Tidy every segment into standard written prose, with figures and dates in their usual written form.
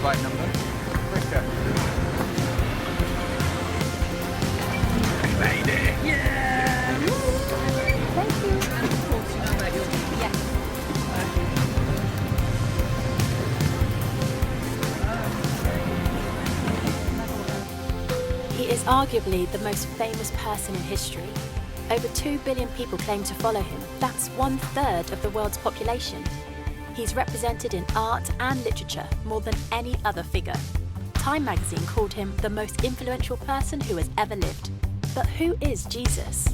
right number. Quicker. We made it. Yeah! Thank you. And of course, you know that you'll be. Yes. He is arguably the most famous person in history. Over 2 billion people claim to follow him. That's 1/3 of the world's population. He's represented in art and literature more than any other figure. Time magazine called him the most influential person who has ever lived. But who is Jesus?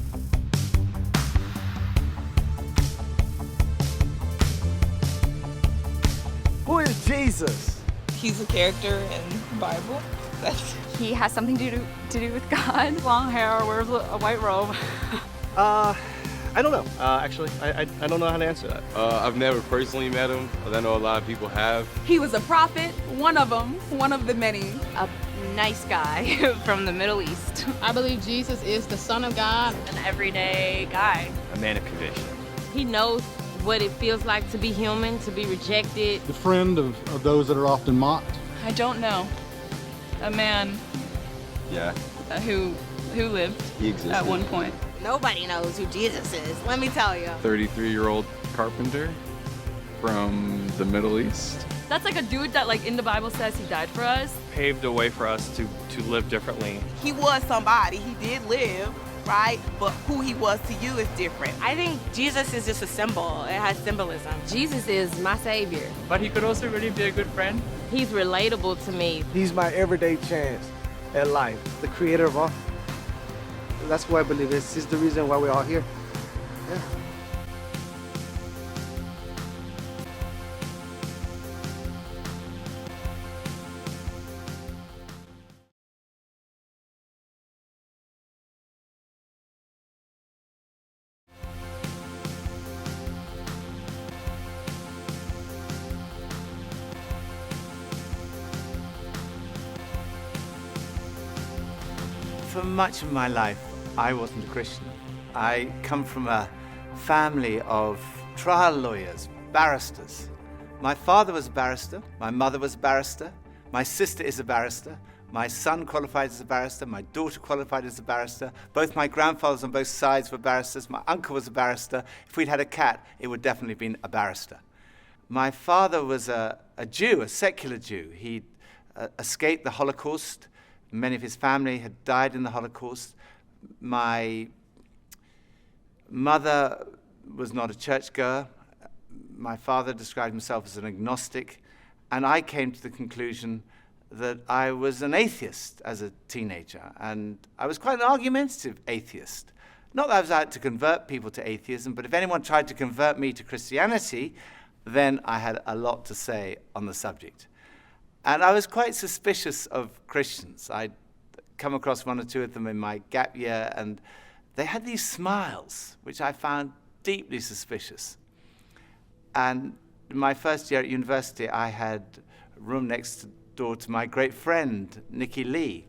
Who is Jesus? He's a character in the Bible. He has something to do with God. Long hair, wears a white robe. I don't know. Actually, I don't know how to answer that. I've never personally met him, but I know a lot of people have. He was a prophet, one of them, one of the many. A nice guy from the Middle East. I believe Jesus is the Son of God. An everyday guy. A man of conviction. He knows what it feels like to be human, to be rejected. The friend of those that are often mocked. I don't know. A man Yeah, who lived he existed. at one point. Nobody knows who Jesus is, let me tell you. 33-year-old carpenter from the Middle East. That's like a dude that like in the Bible says he died for us. Paved a way for us to live differently. He was somebody, he did live, right? But who he was to you is different. I think Jesus is just a symbol. It has symbolism. Jesus is my savior. But he could also really be a good friend. He's relatable to me. He's my everyday chance at life. The creator of all. That's who I believe is. This is the reason why we're all here. Yeah. For much of my life, I wasn't a Christian. I come from a family of trial lawyers, barristers. My father was a barrister, my mother was a barrister, my sister is a barrister, my son qualified as a barrister, my daughter qualified as a barrister, both my grandfathers on both sides were barristers, my uncle was a barrister. If we'd had a cat, it would definitely have been a barrister. My father was a Jew, a secular Jew. He escaped the Holocaust. Many of his family had died in the Holocaust. My mother was not a churchgoer. My father described himself as an agnostic. And I came to the conclusion that I was an atheist as a teenager. And I was quite an argumentative atheist. Not that I was out to convert people to atheism, but if anyone tried to convert me to Christianity, then I had a lot to say on the subject. And I was quite suspicious of Christians. I'd come across one or two of them in my gap year, and they had these smiles, which I found deeply suspicious. And in my first year at university, I had a room next door to my great friend, Nicky Lee.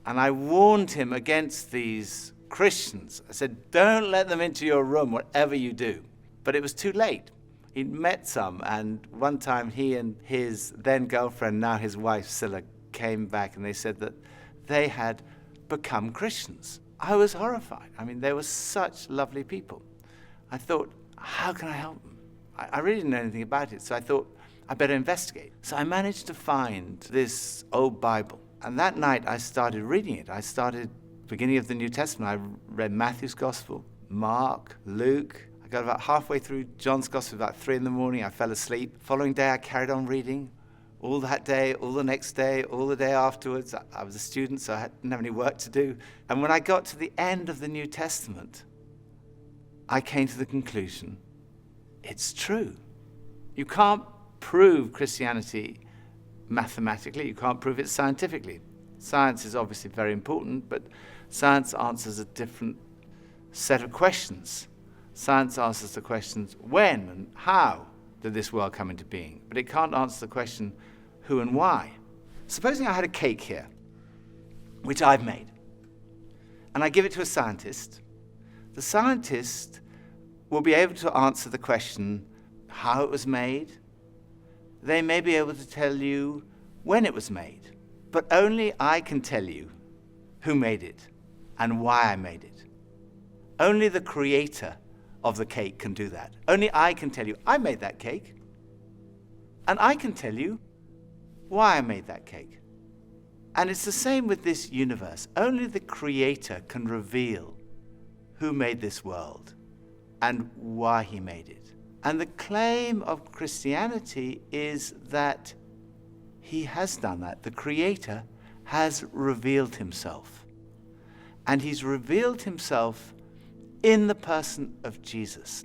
And I warned him against these Christians. I said, don't let them into your room, whatever you do. But it was too late. He'd met some, and one time he and his then girlfriend, now his wife, Scylla, came back and they said that they had become Christians. I was horrified. I mean, they were such lovely people. I thought, how can I help them? I really didn't know anything about it, so I thought, I better investigate. So I managed to find this old Bible, and that night I started reading it. I started beginning of the New Testament. I read Matthew's Gospel, Mark, Luke. I got about halfway through John's Gospel, about 3 a.m. I fell asleep. Following day, I carried on reading. All that day, all the next day, all the day afterwards. I was a student, so I didn't have any work to do. And when I got to the end of the New Testament, I came to the conclusion, it's true. You can't prove Christianity mathematically. You can't prove it scientifically. Science is obviously very important, but science answers a different set of questions. Science answers the questions, when and how did this world come into being? But it can't answer the question, who and why. Supposing I had a cake here, which I've made, and I give it to a scientist, the scientist will be able to answer the question, how it was made. They may be able to tell you when it was made, but only I can tell you who made it and why I made it. Only the creator of the cake can do that. Only I can tell you, I made that cake. And I can tell you why I made that cake. And it's the same with this universe. Only the creator can reveal who made this world and why he made it. And the claim of Christianity is that he has done that. The creator has revealed himself. And he's revealed himself in the person of Jesus.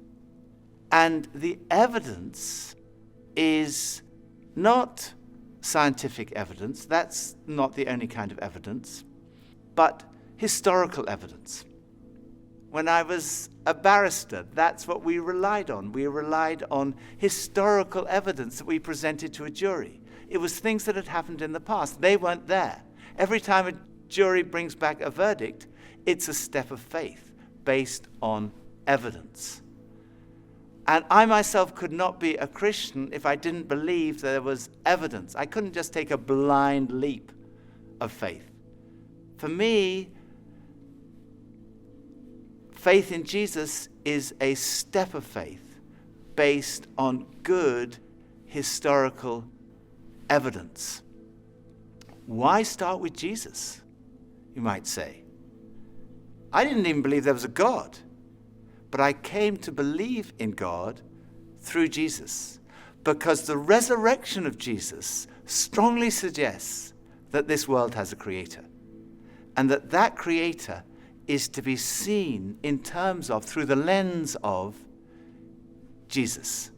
And the evidence is not scientific evidence, that's not the only kind of evidence, but historical evidence. When I was a barrister, that's what we relied on. We relied on historical evidence that we presented to a jury. It was things that had happened in the past. They weren't there. Every time a jury brings back a verdict, it's a step of faith based on evidence. And I myself could not be a Christian if I didn't believe that there was evidence. I couldn't just take a blind leap of faith. For me, faith in Jesus is a step of faith based on good historical evidence. Why start with Jesus, you might say? I didn't even believe there was a God. But I came to believe in God through Jesus, because the resurrection of Jesus strongly suggests that this world has a creator, and that creator is to be seen in terms of, through the lens of, Jesus.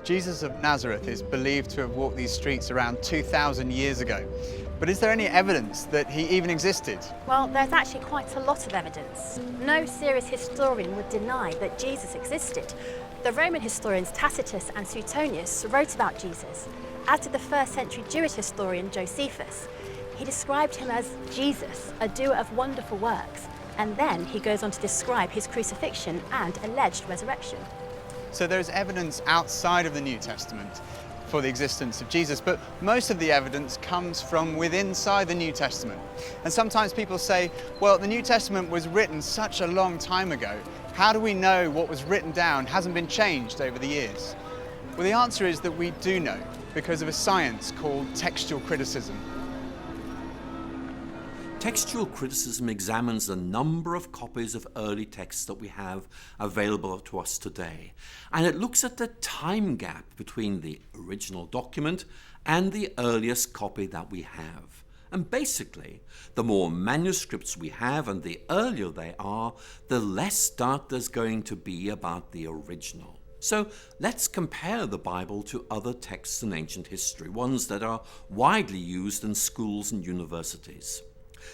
Jesus of Nazareth is believed to have walked these streets around 2,000 years ago. But is there any evidence that he even existed? Well, there's actually quite a lot of evidence. No serious historian would deny that Jesus existed. The Roman historians Tacitus and Suetonius wrote about Jesus, as did the first century Jewish historian Josephus. He described him as Jesus, a doer of wonderful works, and then he goes on to describe his crucifixion and alleged resurrection. So there's evidence outside of the New Testament for the existence of Jesus, but most of the evidence comes from within inside the New Testament. And sometimes people say, well, the New Testament was written such a long time ago. How do we know what was written down hasn't been changed over the years? Well, the answer is that we do know, because of a science called textual criticism. Textual criticism examines the number of copies of early texts that we have available to us today, and it looks at the time gap between the original document and the earliest copy that we have. And basically, the more manuscripts we have and the earlier they are, the less doubt there's going to be about the original. So let's compare the Bible to other texts in ancient history, ones that are widely used in schools and universities.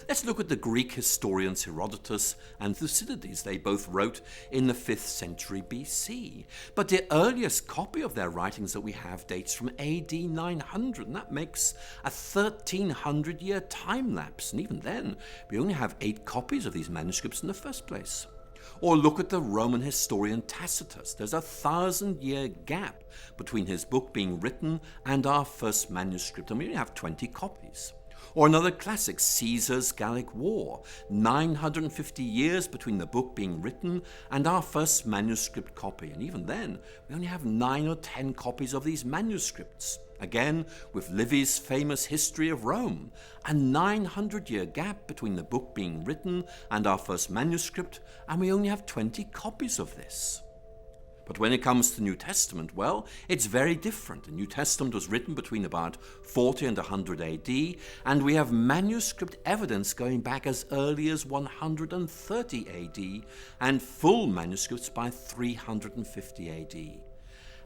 Let's look at the Greek historians Herodotus and Thucydides. They both wrote in the 5th century BC. But the earliest copy of their writings that we have dates from AD 900, and that makes a 1300-year time lapse. And even then, we only have 8 copies of these manuscripts in the first place. Or look at the Roman historian Tacitus. There's a 1,000-year gap between his book being written and our first manuscript, and we only have 20 copies. Or another classic, Caesar's Gallic War, 950 years between the book being written and our first manuscript copy. And even then, we only have 9 or 10 copies of these manuscripts. Again, with Livy's famous History of Rome, a 900-year gap between the book being written and our first manuscript, and we only have 20 copies of this. But when it comes to the New Testament, well, it's very different. The New Testament was written between about 40 and 100 AD, and we have manuscript evidence going back as early as 130 AD, and full manuscripts by 350 AD.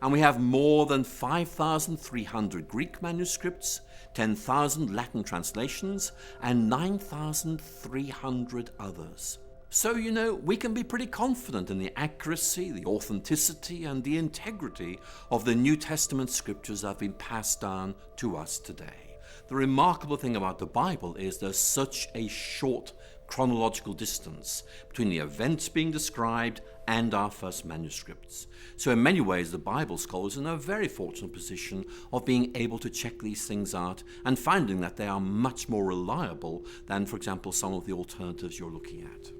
And we have more than 5,300 Greek manuscripts, 10,000 Latin translations, and 9,300 others. So, we can be pretty confident in the accuracy, the authenticity, and the integrity of the New Testament scriptures that have been passed down to us today. The remarkable thing about the Bible is there's such a short chronological distance between the events being described and our first manuscripts. So in many ways, the Bible scholars are in a very fortunate position of being able to check these things out and finding that they are much more reliable than, for example, some of the alternatives you're looking at.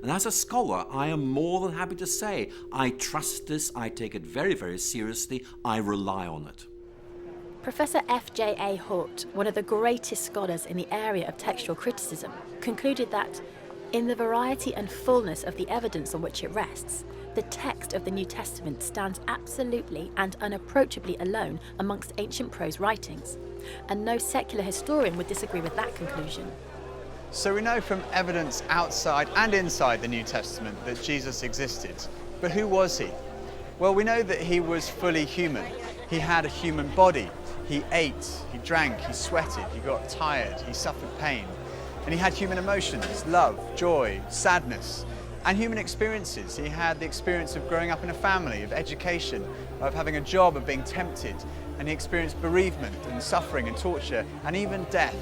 And as a scholar, I am more than happy to say I trust this, I take it very, very seriously, I rely on it. Professor F.J.A. Hort, one of the greatest scholars in the area of textual criticism, concluded that, in the variety and fullness of the evidence on which it rests, the text of the New Testament stands absolutely and unapproachably alone amongst ancient prose writings, and no secular historian would disagree with that conclusion. So we know from evidence outside and inside the New Testament that Jesus existed. But who was he? Well, we know that he was fully human. He had a human body. He ate, he drank, he sweated, he got tired, he suffered pain. And he had human emotions, love, joy, sadness, and human experiences. He had the experience of growing up in a family, of education, of having a job, of being tempted. And he experienced bereavement and suffering and torture and even death.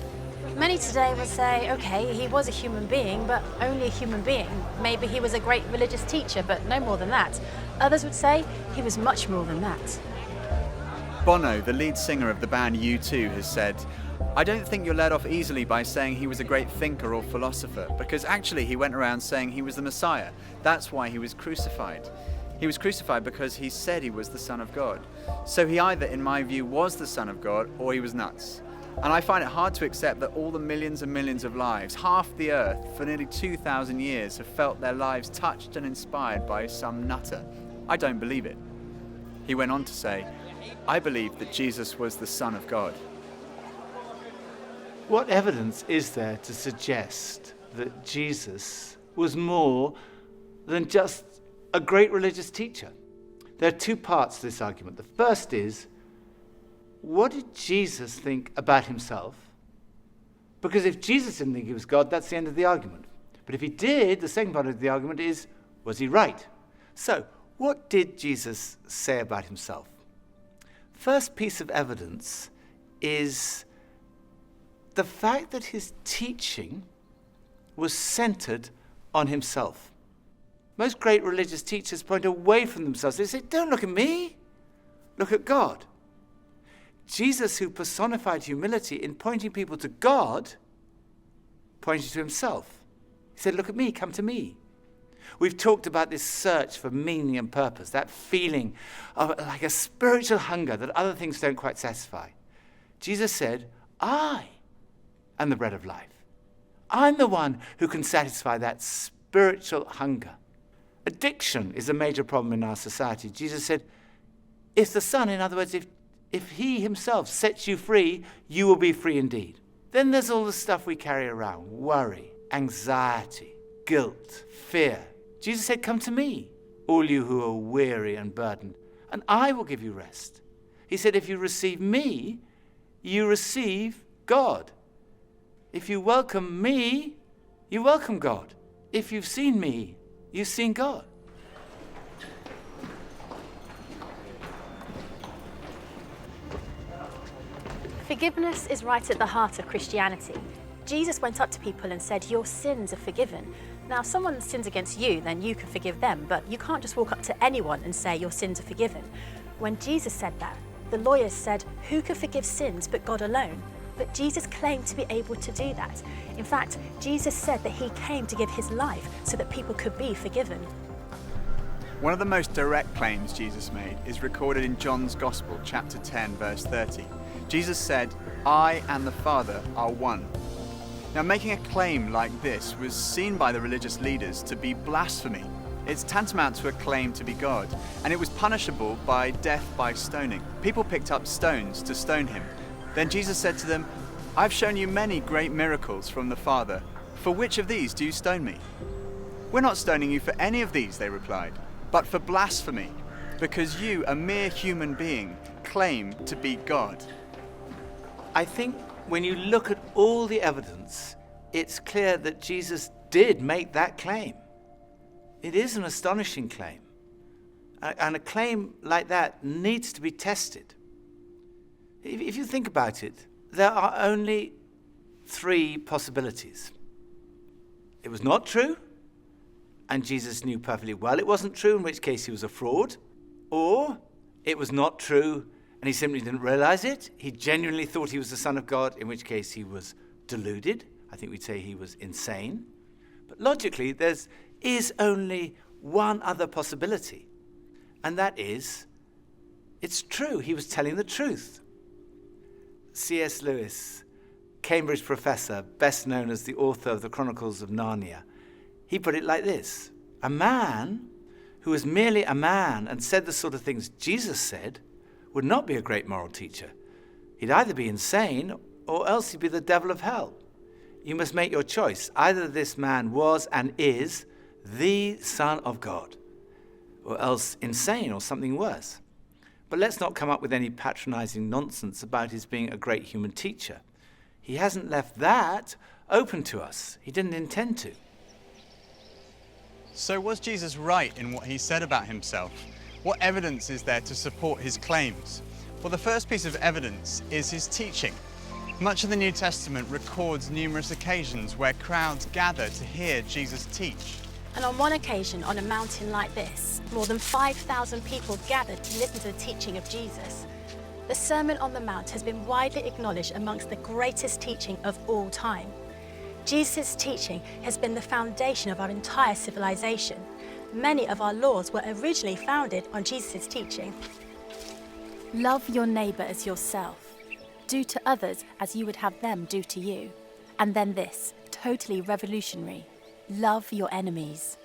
Many today would say, okay, he was a human being, but only a human being. Maybe he was a great religious teacher, but no more than that. Others would say he was much more than that. Bono, the lead singer of the band U2, has said, "I don't think you're let off easily by saying he was a great thinker or philosopher, because actually he went around saying he was the Messiah. That's why he was crucified. He was crucified because he said he was the Son of God. So he either, in my view, was the Son of God or he was nuts. And I find it hard to accept that all the millions and millions of lives, half the earth, for nearly 2,000 years, have felt their lives touched and inspired by some nutter. I don't believe it." He went on to say, "I believe that Jesus was the Son of God." What evidence is there to suggest that Jesus was more than just a great religious teacher? There are two parts to this argument. The first is, what did Jesus think about himself? Because if Jesus didn't think he was God, that's the end of the argument. But if he did, the second part of the argument is, was he right? So, what did Jesus say about himself? First piece of evidence is the fact that his teaching was centered on himself. Most great religious teachers point away from themselves. They say, don't look at me, look at God. Jesus, who personified humility in pointing people to God, pointed to himself. He said, look at me, come to me. We've talked about this search for meaning and purpose, that feeling of like a spiritual hunger that other things don't quite satisfy. Jesus said, I am the bread of life. I'm the one who can satisfy that spiritual hunger. Addiction is a major problem in our society. Jesus said, if the Son, in other words, if he himself sets you free, you will be free indeed. Then there's all the stuff we carry around, worry, anxiety, guilt, fear. Jesus said, come to me, all you who are weary and burdened, and I will give you rest. He said, if you receive me, you receive God. If you welcome me, you welcome God. If you've seen me, you've seen God. Forgiveness is right at the heart of Christianity. Jesus went up to people and said, your sins are forgiven. Now, if someone sins against you, then you can forgive them, but you can't just walk up to anyone and say your sins are forgiven. When Jesus said that, the lawyers said, who can forgive sins but God alone? But Jesus claimed to be able to do that. In fact, Jesus said that he came to give his life so that people could be forgiven. One of the most direct claims Jesus made is recorded in John's Gospel, chapter 10, verse 30. Jesus said, I and the Father are one. Now, making a claim like this was seen by the religious leaders to be blasphemy. It's tantamount to a claim to be God, and it was punishable by death by stoning. People picked up stones to stone him. Then Jesus said to them, I've shown you many great miracles from the Father. For which of these do you stone me? We're not stoning you for any of these, they replied, but for blasphemy, because you, a mere human being, claim to be God. I think when you look at all the evidence, it's clear that Jesus did make that claim. It is an astonishing claim. And a claim like that needs to be tested. If you think about it, there are only three possibilities. it was not true, and Jesus knew perfectly well it wasn't true, in which case he was a fraud, or it was not true and he simply didn't realize it. He genuinely thought he was the Son of God, in which case he was deluded. I think we'd say he was insane. But logically, there is only one other possibility, and that is, it's true, he was telling the truth. C.S. Lewis, Cambridge professor, best known as the author of the Chronicles of Narnia, he put it like this: a man who was merely a man and said the sort of things Jesus said would not be a great moral teacher. He'd either be insane or else he'd be the devil of hell. You must make your choice. Either this man was and is the Son of God, or else insane or something worse. But let's not come up with any patronizing nonsense about his being a great human teacher. He hasn't left that open to us. He didn't intend to. So was Jesus right in what he said about himself? What evidence is there to support his claims? Well, the first piece of evidence is his teaching. Much of the New Testament records numerous occasions where crowds gather to hear Jesus teach. And on one occasion, on a mountain like this, more than 5,000 people gathered to listen to the teaching of Jesus. The Sermon on the Mount has been widely acknowledged amongst the greatest teaching of all time. Jesus' teaching has been the foundation of our entire civilization. Many of our laws were originally founded on Jesus' teaching. Love your neighbour as yourself. Do to others as you would have them do to you. And then this, totally revolutionary: love your enemies.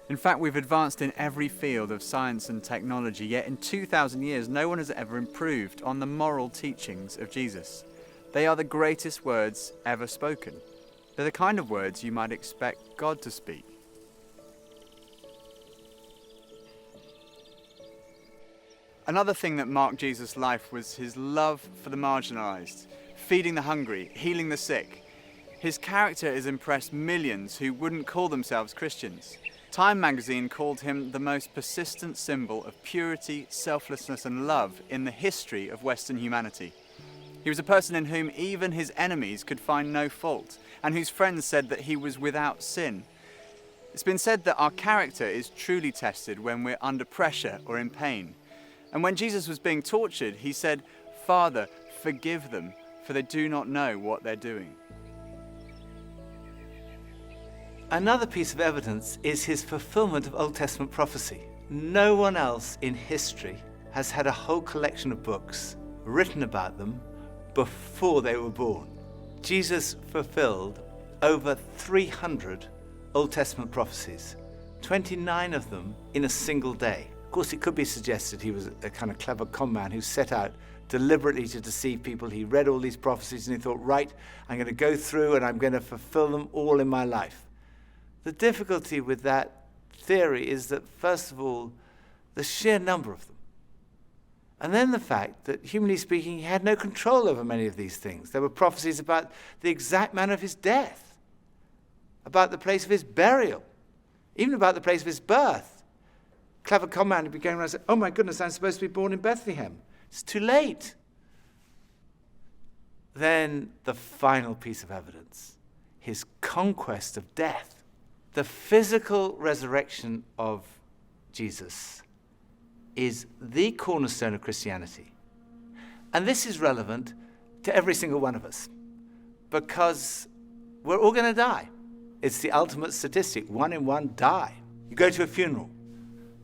In fact, we've advanced in every field of science and technology, yet in 2,000 years, no one has ever improved on the moral teachings of Jesus. They are the greatest words ever spoken. They're the kind of words you might expect God to speak. Another thing that marked Jesus' life was his love for the marginalized, feeding the hungry, healing the sick. His character has impressed millions who wouldn't call themselves Christians. Time magazine called him the most persistent symbol of purity, selflessness, and love in the history of Western humanity. He was a person in whom even his enemies could find no fault, and whose friends said that he was without sin. It's been said that our character is truly tested when we're under pressure or in pain. And when Jesus was being tortured, he said, "Father, forgive them, for they do not know what they're doing." Another piece of evidence is his fulfillment of Old Testament prophecy. No one else in history has had a whole collection of books written about them before they were born. Jesus fulfilled over 300 Old Testament prophecies, 29 of them in a single day. Of course, it could be suggested he was a kind of clever con man who set out deliberately to deceive people. He read all these prophecies and he thought, right, I'm going to go through and I'm going to fulfill them all in my life. The difficulty with that theory is that, first of all, the sheer number of them. And then the fact that, humanly speaking, he had no control over many of these things. There were prophecies about the exact manner of his death, about the place of his burial, even about the place of his birth. Clever con man would be going around and say, oh my goodness, I'm supposed to be born in Bethlehem. It's too late. Then the final piece of evidence, his conquest of death. The physical resurrection of Jesus is the cornerstone of Christianity. And this is relevant to every single one of us, because we're all going to die. It's the ultimate statistic. 1 in 1 die. You go to a funeral.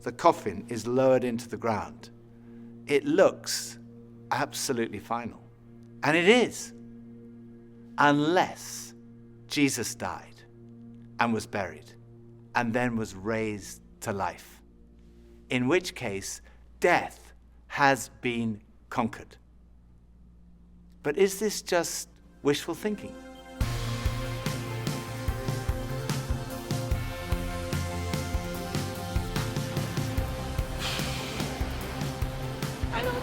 The coffin is lowered into the ground. It looks absolutely final. And it is. Unless Jesus died and was buried and then was raised to life. In which case, death has been conquered. But is this just wishful thinking?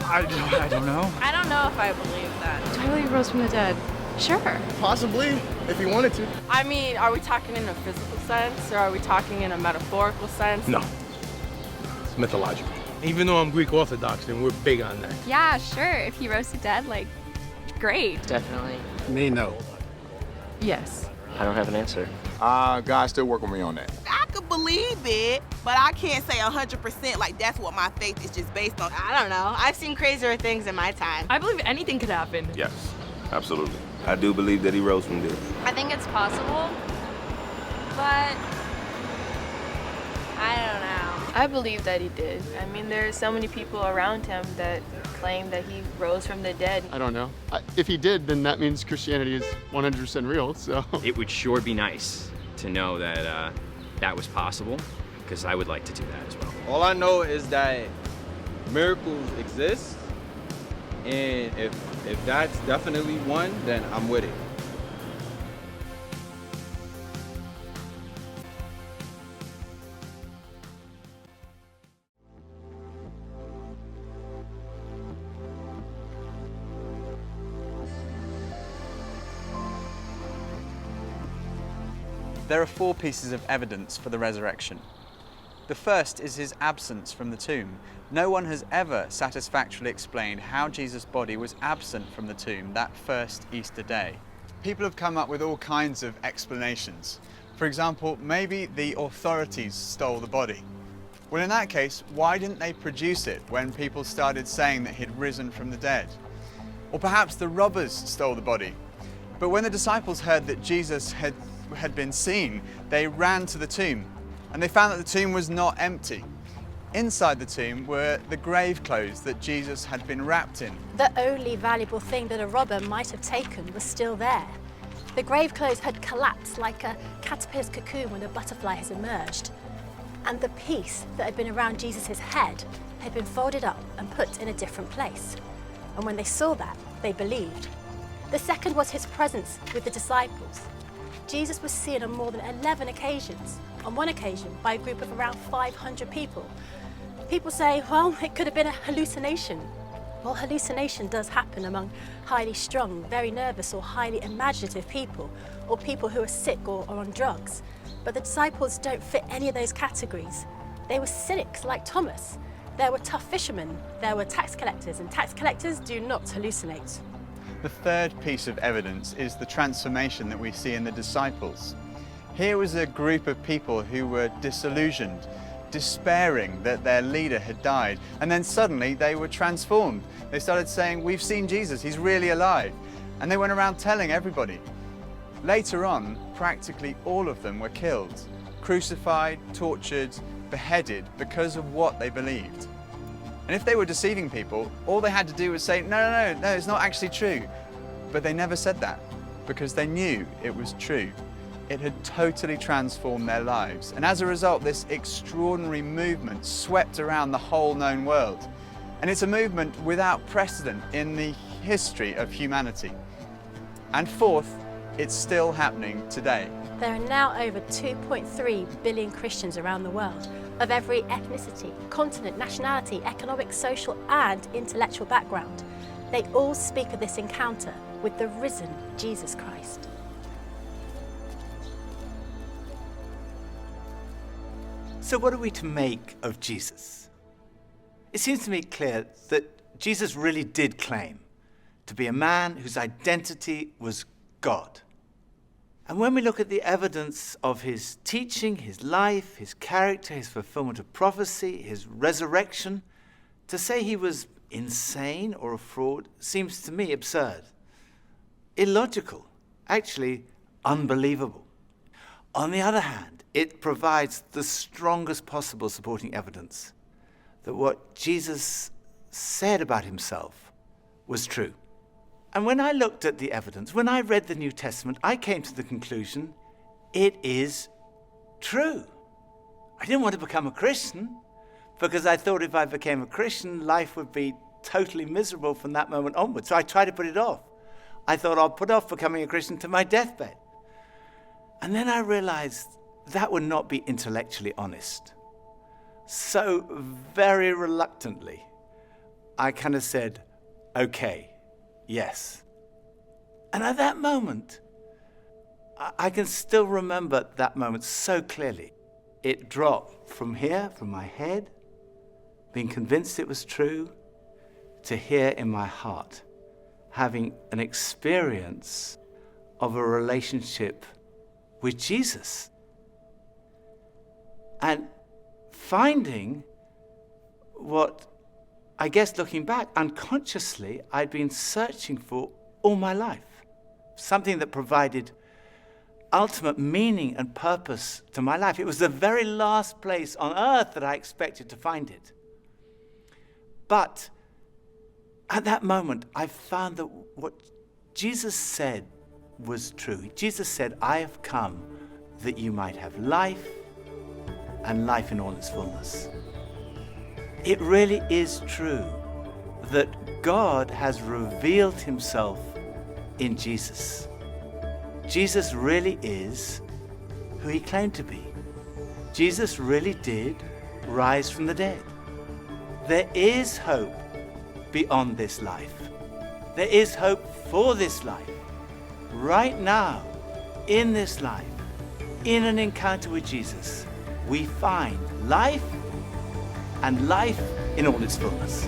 I don't know. I don't know if I believe that. Totally rose from the dead. Sure. Possibly, if he wanted to. I mean, are we talking in a physical sense or are we talking in a metaphorical sense? No. It's mythological. Even though I'm Greek Orthodox, and we're big on that. Yeah, sure. If he rose to dead, like, great. Definitely. Me, no. Yes. I don't have an answer. God's still working with me on that. I could believe it, but I can't say 100% like that's what my faith is just based on. I don't know. I've seen crazier things in my time. I believe anything could happen. Yes, absolutely. I do believe that he rose from the dead. I think it's possible, but I don't know. I believe that he did. I mean, there are so many people around him that claim that he rose from the dead. I don't know. If he did, then that means Christianity is 100% real, so. It would sure be nice to know that that was possible, because I would like to do that as well. All I know is that miracles exist, and if that's definitely one, then I'm with it. There are 4 pieces of evidence for the resurrection. The first is his absence from the tomb. No one has ever satisfactorily explained how Jesus' body was absent from the tomb that first Easter day. People have come up with all kinds of explanations. For example, maybe the authorities stole the body. Well, in that case, why didn't they produce it when people started saying that he'd risen from the dead? Or perhaps the robbers stole the body. But when the disciples heard that Jesus had been seen, they ran to the tomb, and they found that the tomb was not empty. Inside the tomb were the grave clothes that Jesus had been wrapped in. The only valuable thing that a robber might have taken was still there. The grave clothes had collapsed like a caterpillar's cocoon when a butterfly has emerged. And the piece that had been around Jesus' head had been folded up and put in a different place. And when they saw that, they believed. The second was his presence with the disciples. Jesus was seen on more than 11 occasions, on one occasion by a group of around 500 people. People say, well, it could have been a hallucination. Well, hallucination does happen among highly strung, very nervous or highly imaginative people, or people who are sick or on drugs. But the disciples don't fit any of those categories. They were cynics like Thomas. There were tough fishermen, there were tax collectors, and tax collectors do not hallucinate. The third piece of evidence is the transformation that we see in the disciples. Here was a group of people who were disillusioned, despairing that their leader had died, and then suddenly they were transformed. They started saying, we've seen Jesus, he's really alive. And they went around telling everybody. Later on, practically all of them were killed, crucified, tortured, beheaded because of what they believed. And if they were deceiving people, all they had to do was say, no, it's not actually true. But they never said that because they knew it was true. It had totally transformed their lives. And as a result, this extraordinary movement swept around the whole known world. And it's a movement without precedent in the history of humanity. And fourth, it's still happening today. There are now over 2.3 billion Christians around the world, of every ethnicity, continent, nationality, economic, social and intellectual background. They all speak of this encounter with the risen Jesus Christ. So what are we to make of Jesus? It seems to me clear that Jesus really did claim to be a man whose identity was God. And when we look at the evidence of his teaching, his life, his character, his fulfillment of prophecy, his resurrection, to say he was insane or a fraud seems to me absurd, illogical, actually unbelievable. On the other hand, it provides the strongest possible supporting evidence that what Jesus said about himself was true. And when I looked at the evidence, when I read the New Testament, I came to the conclusion it is true. I didn't want to become a Christian because I thought if I became a Christian, life would be totally miserable from that moment onwards. So I tried to put it off. I thought I'll put off becoming a Christian to my deathbed. And then I realized that would not be intellectually honest. So very reluctantly, I kind of said, okay. Yes. And at that moment, I can still remember that moment so clearly. It dropped from here, from my head, being convinced it was true, to here in my heart, having an experience of a relationship with Jesus. And finding what, I guess looking back, unconsciously I'd been searching for all my life. Something that provided ultimate meaning and purpose to my life. It was the very last place on earth that I expected to find it. But at that moment, I found that what Jesus said was true. Jesus said, I have come that you might have life and life in all its fullness. It really is true that God has revealed himself in Jesus. Jesus really is who he claimed to be. Jesus really did rise from the dead. There is hope beyond this life. There is hope for this life. Right now, in this life, in an encounter with Jesus, we find life and life in all its fullness.